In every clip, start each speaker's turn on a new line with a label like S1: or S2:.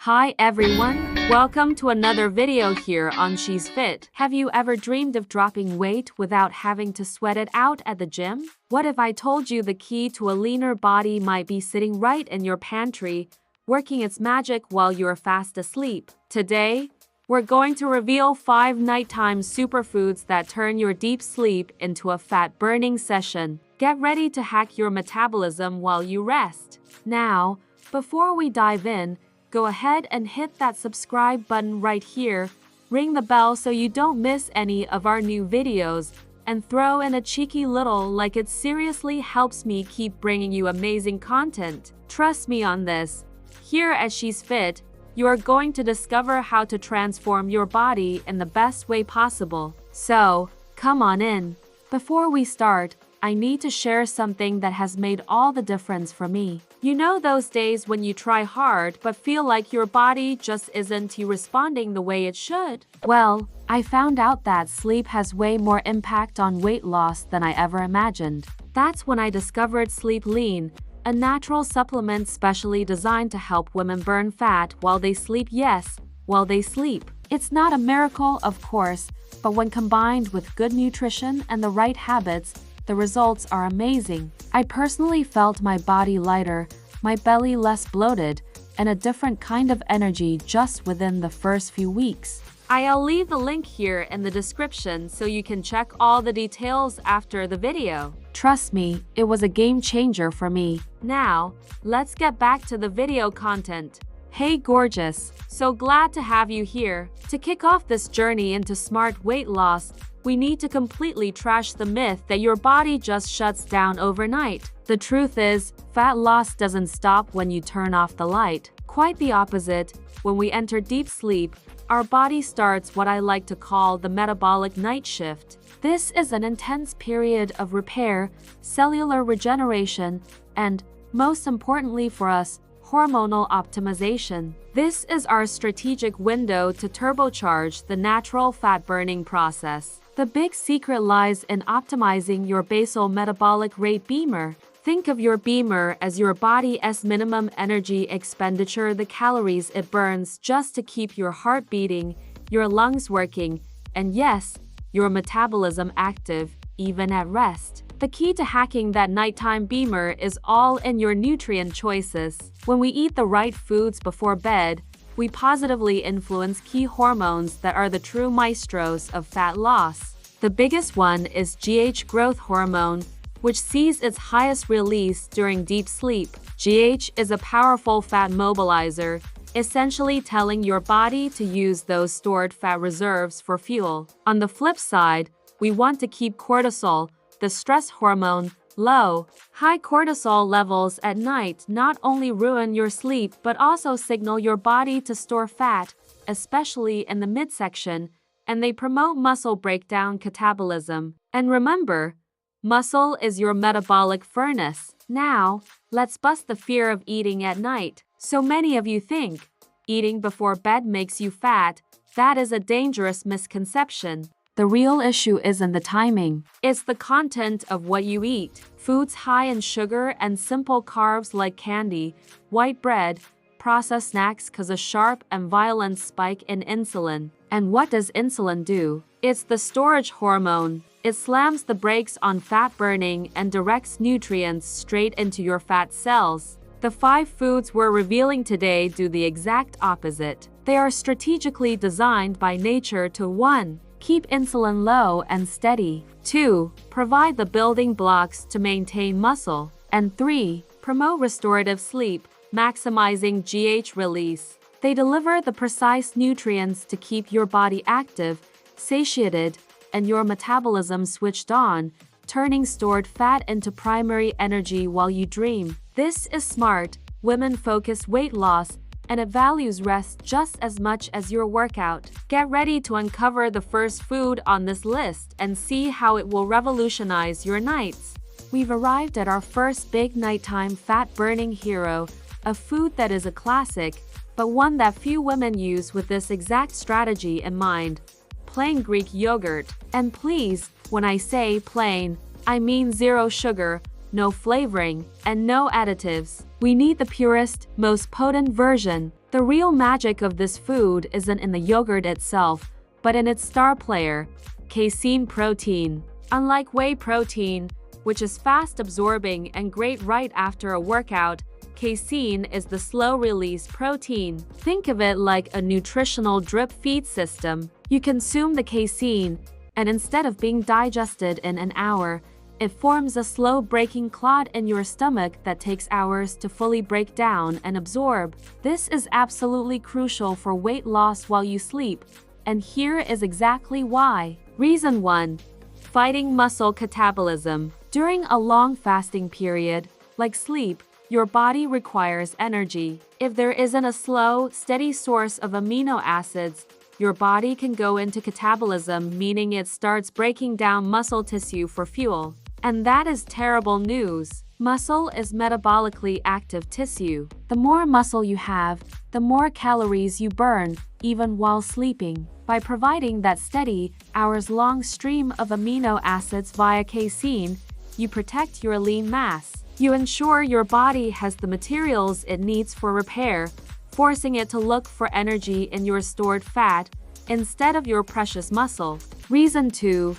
S1: Hi everyone, welcome to another video here on She's Fit. Have you ever dreamed of dropping weight without having to sweat it out at the gym? What if I told you the key to a leaner body might be sitting right in your pantry, working its magic while you're fast asleep? Today, we're going to reveal 5 nighttime superfoods that turn your deep sleep into a fat-burning session. Get ready to hack your metabolism while you rest. Now, before we dive in, go ahead and hit that subscribe button right here, ring the bell so you don't miss any of our new videos, and throw in a cheeky little like it seriously helps me keep bringing you amazing content. Trust me on this. Here at She's Fit, you are going to discover how to transform your body in the best way possible. So, come on in. Before we start, I need to share something that has made all the difference for me. You know those days when you try hard but feel like your body just isn't responding the way it should? Well, I found out that sleep has way more impact on weight loss than I ever imagined. That's when I discovered Sleep Lean, a natural supplement specially designed to help women burn fat while they sleep. Yes, while they sleep. It's not a miracle, of course, but when combined with good nutrition and the right habits, the results are amazing. I personally felt my body lighter, my belly less bloated, and a different kind of energy just within the first few weeks. I'll leave the link here in the description so you can check all the details after the video. Trust me, it was a game changer for me. Now, let's get back to the video content. Hey gorgeous, so glad to have you here. To kick off this journey into smart weight loss, we need to completely trash the myth that your body just shuts down overnight. The truth is, fat loss doesn't stop when you turn off the light. Quite the opposite. When we enter deep sleep, our body starts what I like to call the metabolic night shift. This is an intense period of repair, cellular regeneration, and, most importantly for us, hormonal optimization. This is our strategic window to turbocharge the natural fat-burning process. The big secret lies in optimizing your basal metabolic rate beamer. Think of your beamer as your body's minimum energy expenditure, the calories it burns just to keep your heart beating, your lungs working, and yes, your metabolism active, even at rest. The key to hacking that nighttime beamer is all in your nutrient choices. When we eat the right foods before bed, we positively influence key hormones that are the true maestros of fat loss. The biggest one is GH growth hormone, which sees its highest release during deep sleep. GH is a powerful fat mobilizer, essentially telling your body to use those stored fat reserves for fuel. On the flip side, we want to keep cortisol, the stress hormone, low. High cortisol levels at night not only ruin your sleep but also signal your body to store fat, especially in the midsection, and they promote muscle breakdown, catabolism. And remember, muscle is your metabolic furnace. Now, let's bust the fear of eating at night. So many of you think eating before bed makes you fat. That is a dangerous misconception. The real issue isn't the timing. It's the content of what you eat. Foods high in sugar and simple carbs like candy, white bread, processed snacks cause a sharp and violent spike in insulin. And what does insulin do? It's the storage hormone. It slams the brakes on fat burning and directs nutrients straight into your fat cells. The 5 foods we're revealing today do the exact opposite. They are strategically designed by nature to 1. Keep insulin low and steady. 2. Provide the building blocks to maintain muscle. And 3. Promote restorative sleep, maximizing GH release. They deliver the precise nutrients to keep your body active, satiated, and your metabolism switched on, turning stored fat into primary energy while you dream. This is smart, women-focused weight loss, and it values rest just as much as your workout. Get ready to uncover the first food on this list and see how it will revolutionize your nights. We've arrived at our first big nighttime fat-burning hero, a food that is a classic, but one that few women use with this exact strategy in mind: plain Greek yogurt. And please, when I say plain, I mean 0 sugar, no flavoring, and no additives. We need the purest, most potent version. The real magic of this food isn't in the yogurt itself, but in its star player, casein protein. Unlike whey protein, which is fast-absorbing and great right after a workout, casein is the slow-release protein. Think of it like a nutritional drip feed system. You consume the casein, and instead of being digested in an hour, it forms a slow-breaking clot in your stomach that takes hours to fully break down and absorb. This is absolutely crucial for weight loss while you sleep, and here is exactly why. Reason 1. Fighting muscle catabolism. During a long fasting period, like sleep, your body requires energy. If there isn't a slow, steady source of amino acids, your body can go into catabolism, meaning it starts breaking down muscle tissue for fuel. And that is terrible news. Muscle is metabolically active tissue. The more muscle you have, the more calories you burn, even while sleeping. By providing that steady, hours-long stream of amino acids via casein, you protect your lean mass. You ensure your body has the materials it needs for repair, forcing it to look for energy in your stored fat instead of your precious muscle. Reason 2.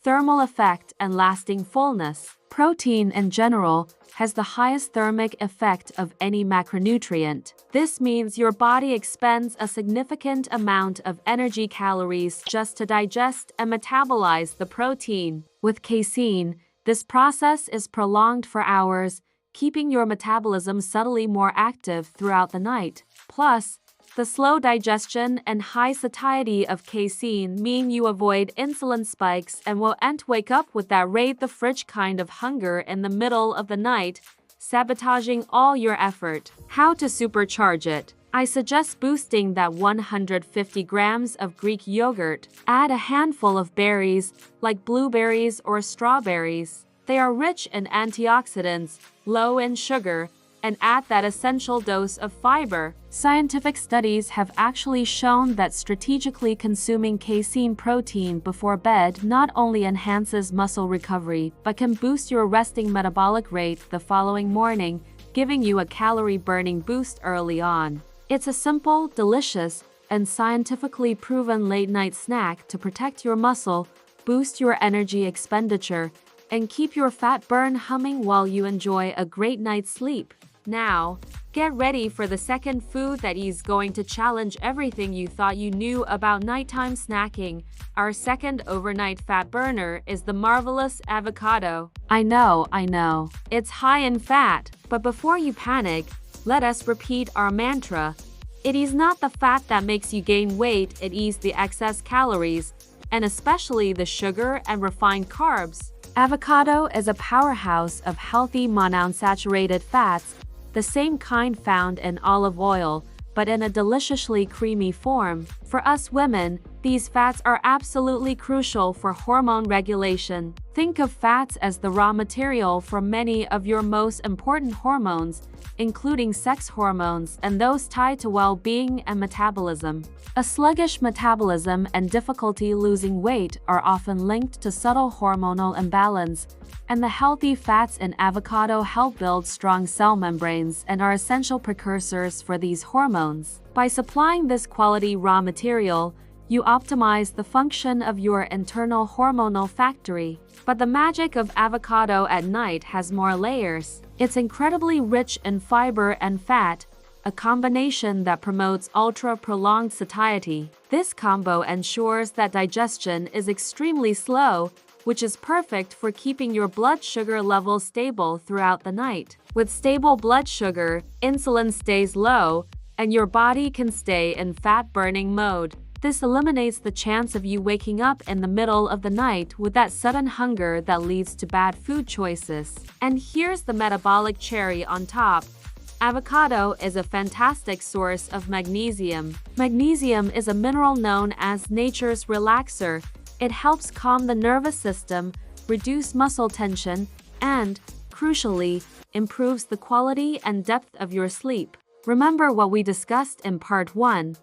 S1: Thermal effect and lasting fullness. Protein in general has the highest thermic effect of any macronutrient. This means your body expends a significant amount of energy calories just to digest and metabolize the protein. With casein, this process is prolonged for hours, keeping your metabolism subtly more active throughout the night. Plus, the slow digestion and high satiety of casein mean you avoid insulin spikes and won't wake up with that raid the fridge kind of hunger in the middle of the night, sabotaging all your effort. How to supercharge it? I suggest boosting that 150 grams of Greek yogurt. Add a handful of berries, like blueberries or strawberries. They are rich in antioxidants, low in sugar, and add that essential dose of fiber. Scientific studies have actually shown that strategically consuming casein protein before bed not only enhances muscle recovery but can boost your resting metabolic rate the following morning, giving you a calorie-burning boost early on. It's a simple, delicious, and scientifically proven late-night snack to protect your muscle, boost your energy expenditure, and keep your fat burn humming while you enjoy a great night's sleep. Now, get ready for the second food that is going to challenge everything you thought you knew about nighttime snacking. Our second overnight fat burner is the marvelous avocado. I know. It's high in fat, but before you panic, let us repeat our mantra. It is not the fat that makes you gain weight, it is the excess calories, and especially the sugar and refined carbs. Avocado is a powerhouse of healthy monounsaturated fats, the same kind found in olive oil, but in a deliciously creamy form. For us women, these fats are absolutely crucial for hormone regulation. Think of fats as the raw material for many of your most important hormones, including sex hormones and those tied to well-being and metabolism. A sluggish metabolism and difficulty losing weight are often linked to subtle hormonal imbalance, and the healthy fats in avocado help build strong cell membranes and are essential precursors for these hormones. By supplying this quality raw material, you optimize the function of your internal hormonal factory. But the magic of avocado at night has more layers. It's incredibly rich in fiber and fat, a combination that promotes ultra-prolonged satiety. This combo ensures that digestion is extremely slow, which is perfect for keeping your blood sugar levels stable throughout the night. With stable blood sugar, insulin stays low, and your body can stay in fat-burning mode. This eliminates the chance of you waking up in the middle of the night with that sudden hunger that leads to bad food choices. And here's the metabolic cherry on top. Avocado is a fantastic source of magnesium. Magnesium is a mineral known as nature's relaxer. It helps calm the nervous system, reduce muscle tension, and, crucially, improves the quality and depth of your sleep. Remember what we discussed in part 1.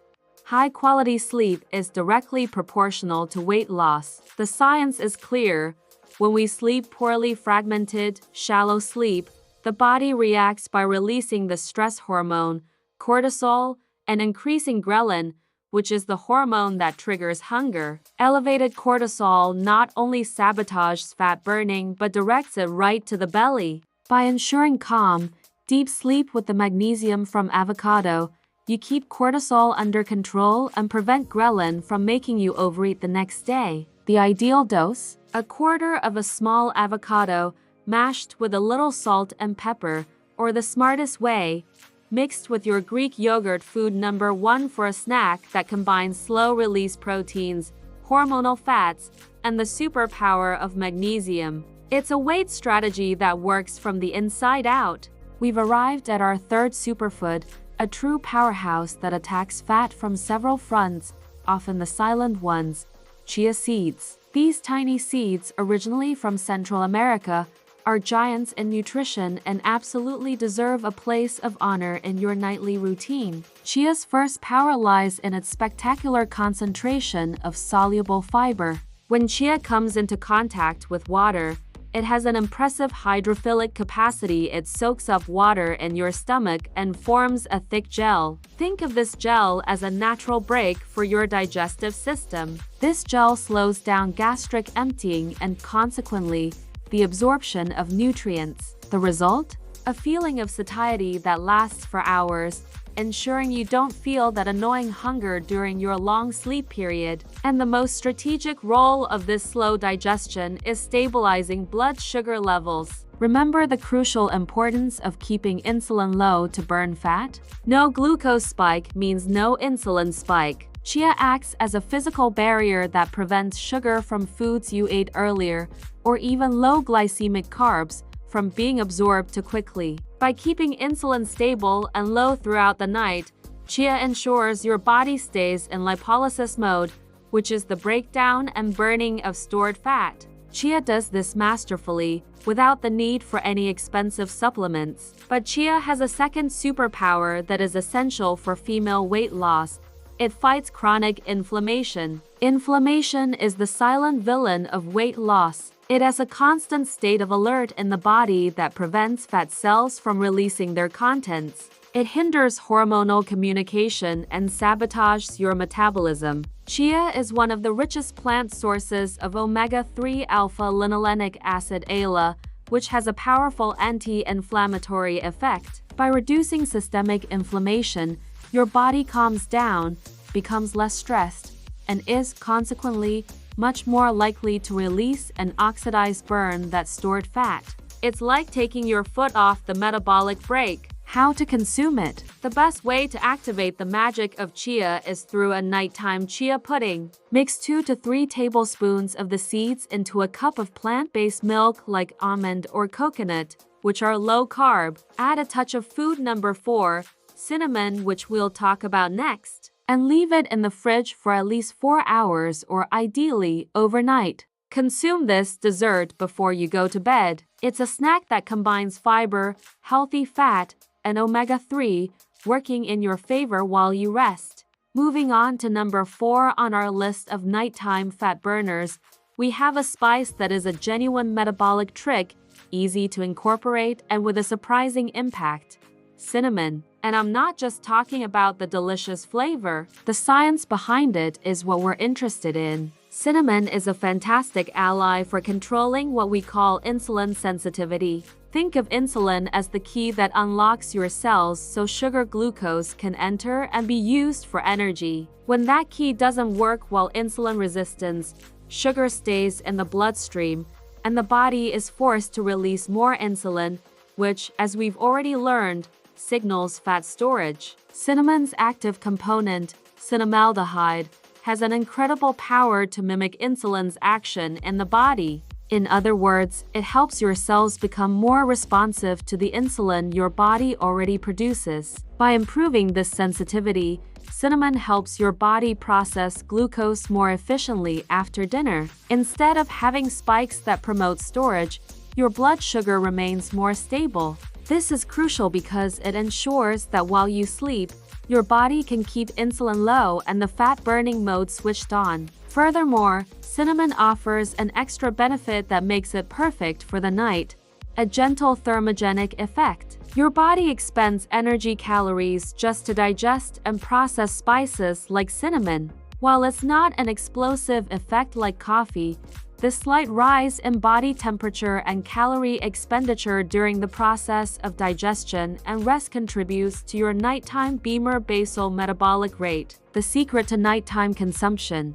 S1: High-quality sleep is directly proportional to weight loss. The science is clear. When we sleep poorly, fragmented, shallow sleep, the body reacts by releasing the stress hormone, cortisol, and increasing ghrelin, which is the hormone that triggers hunger. Elevated cortisol not only sabotages fat burning but directs it right to the belly. By ensuring calm, deep sleep with the magnesium from avocado, you keep cortisol under control and prevent ghrelin from making you overeat the next day. The ideal dose? A quarter of a small avocado, mashed with a little salt and pepper, or the smartest way, mixed with your Greek yogurt food number 1 for a snack that combines slow-release proteins, hormonal fats, and the superpower of magnesium. It's a weight strategy that works from the inside out. We've arrived at our third superfood, a true powerhouse that attacks fat from several fronts, often the silent ones: chia seeds. These tiny seeds, originally from Central America, are giants in nutrition and absolutely deserve a place of honor in your nightly routine. Chia's first power lies in its spectacular concentration of soluble fiber. When chia comes into contact with water, it has an impressive hydrophilic capacity. It soaks up water in your stomach and forms a thick gel. Think of this gel as a natural brake for your digestive system. This gel slows down gastric emptying and consequently the absorption of nutrients. The result? A feeling of satiety that lasts for hours, ensuring you don't feel that annoying hunger during your long sleep period. And the most strategic role of this slow digestion is stabilizing blood sugar levels. Remember the crucial importance of keeping insulin low to burn fat? No glucose spike means no insulin spike. Chia acts as a physical barrier that prevents sugar from foods you ate earlier, or even low glycemic carbs, from being absorbed too quickly. By keeping insulin stable and low throughout the night, chia ensures your body stays in lipolysis mode, which is the breakdown and burning of stored fat. Chia does this masterfully, without the need for any expensive supplements. But chia has a second superpower that is essential for female weight loss. It fights chronic inflammation. Inflammation is the silent villain of weight loss. It has a constant state of alert in the body that prevents fat cells from releasing their contents. It hinders hormonal communication and sabotages your metabolism. Chia is one of the richest plant sources of omega-3 alpha-linolenic acid ALA, which has a powerful anti-inflammatory effect. By reducing systemic inflammation, your body calms down, becomes less stressed, and is consequently much more likely to release and oxidize burn that stored fat. It's like taking your foot off the metabolic brake. How to consume it? The best way to activate the magic of chia is through a nighttime chia pudding. Mix 2 to 3 tablespoons of the seeds into a cup of plant-based milk like almond or coconut, which are low carb. Add a touch of food number 4, cinnamon, which we'll talk about next, and leave it in the fridge for at least 4 hours or ideally overnight. Consume this dessert before you go to bed. It's a snack that combines fiber, healthy fat, and omega-3, working in your favor while you rest. Moving on to number 4 on our list of nighttime fat burners, we have a spice that is a genuine metabolic trick, easy to incorporate and with a surprising impact: cinnamon. And I'm not just talking about the delicious flavor. The science behind it is what we're interested in. Cinnamon is a fantastic ally for controlling what we call insulin sensitivity. Think of insulin as the key that unlocks your cells so sugar glucose can enter and be used for energy. When that key doesn't work while insulin resistance, sugar stays in the bloodstream, and the body is forced to release more insulin, which, as we've already learned, signals fat storage. Cinnamon's active component, cinnamaldehyde, has an incredible power to mimic insulin's action in the body. In other words, it helps your cells become more responsive to the insulin your body already produces. By improving this sensitivity, cinnamon helps your body process glucose more efficiently after dinner. Instead of having spikes that promote storage, your blood sugar remains more stable. This is crucial because it ensures that while you sleep, your body can keep insulin low and the fat-burning mode switched on. Furthermore, cinnamon offers an extra benefit that makes it perfect for the night: a gentle thermogenic effect. Your body expends energy calories just to digest and process spices like cinnamon. While it's not an explosive effect like coffee, this slight rise in body temperature and calorie expenditure during the process of digestion and rest contributes to your nighttime basal metabolic rate. The secret to nighttime consumption: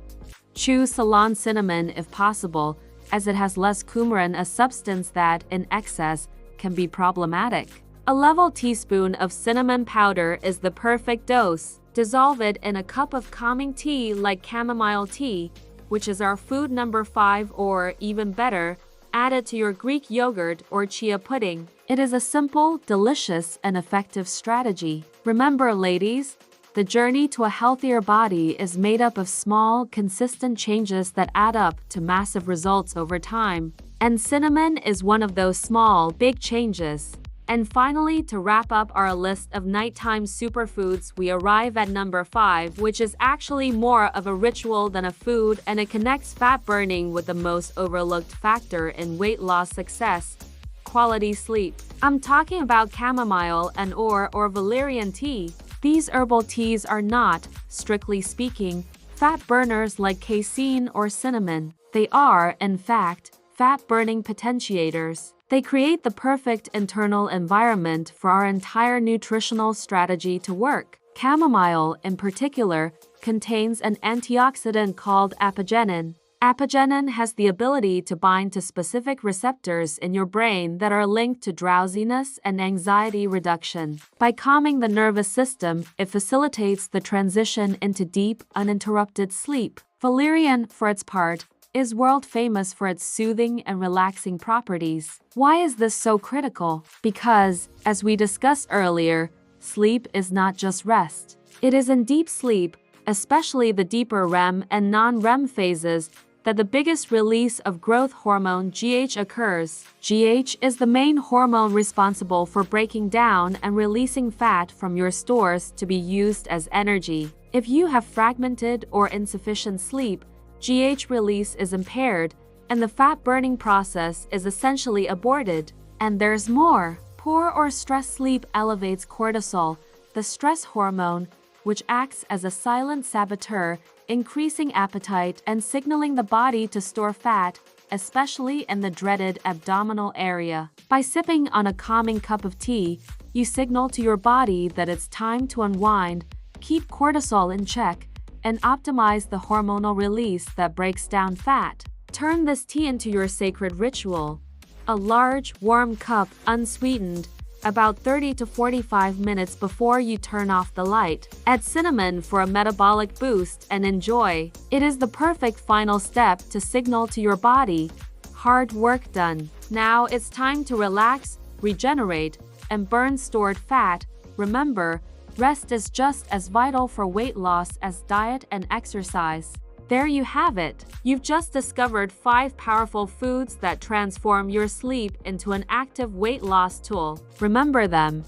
S1: choose Ceylon cinnamon if possible, as it has less coumarin, a substance that, in excess, can be problematic. A level teaspoon of cinnamon powder is the perfect dose. Dissolve it in a cup of calming tea like chamomile tea, which is our food number 5, or, even better, add it to your Greek yogurt or chia pudding. It is a simple, delicious, and effective strategy. Remember, ladies, the journey to a healthier body is made up of small, consistent changes that add up to massive results over time. And cinnamon is one of those small, big changes. And finally, to wrap up our list of nighttime superfoods, we arrive at number 5, which is actually more of a ritual than a food, and it connects fat burning with the most overlooked factor in weight loss success: quality sleep. I'm talking about chamomile and or valerian tea. These herbal teas are not, strictly speaking, fat burners like casein or cinnamon. They are, in fact, fat-burning potentiators. They create the perfect internal environment for our entire nutritional strategy to work. Chamomile, in particular, contains an antioxidant called apigenin. Apigenin has the ability to bind to specific receptors in your brain that are linked to drowsiness and anxiety reduction. By calming the nervous system, it facilitates the transition into deep, uninterrupted sleep. Valerian, for its part, is world famous for its soothing and relaxing properties. Why is this so critical? Because, as we discussed earlier, sleep is not just rest. It is in deep sleep, especially the deeper REM and non-REM phases, that the biggest release of growth hormone GH occurs. GH is the main hormone responsible for breaking down and releasing fat from your stores to be used as energy. If you have fragmented or insufficient sleep, GH release is impaired, and the fat-burning process is essentially aborted. And there's more. Poor or stressed sleep elevates cortisol, the stress hormone, which acts as a silent saboteur, increasing appetite and signaling the body to store fat, especially in the dreaded abdominal area. By sipping on a calming cup of tea, you signal to your body that it's time to unwind, keep cortisol in check, and optimize the hormonal release that breaks down fat. Turn this tea into your sacred ritual. A large, warm cup, unsweetened, about 30 to 45 minutes before you turn off the light. Add cinnamon for a metabolic boost and enjoy. It is the perfect final step to signal to your body, hard work done. Now it's time to relax, regenerate, and burn stored fat. Remember, rest is just as vital for weight loss as diet and exercise. There you have it. You've just discovered 5 powerful foods that transform your sleep into an active weight loss tool. Remember them: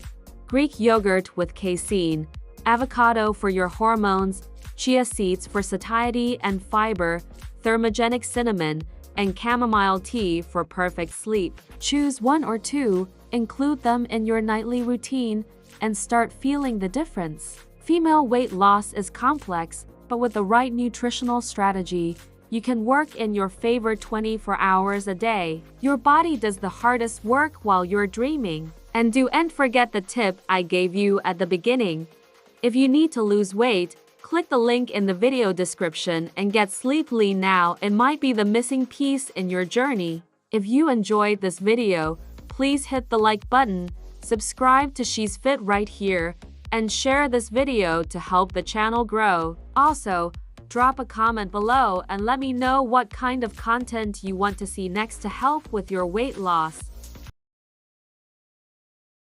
S1: Greek yogurt with casein, avocado for your hormones, chia seeds for satiety and fiber, thermogenic cinnamon, and chamomile tea for perfect sleep. Choose 1 or 2, include them in your nightly routine, and start feeling the difference. Female weight loss is complex, but with the right nutritional strategy, you can work in your favor 24 hours a day. Your body does the hardest work while you're dreaming. And don't forget the tip I gave you at the beginning. If you need to lose weight, click the link in the video description and get Sleeply now. It might be the missing piece in your journey. If you enjoyed this video, please hit the like button, subscribe to She's Fit right here, and share this video to help the channel grow. Also, drop a comment below and let me know what kind of content you want to see next to help with your weight loss.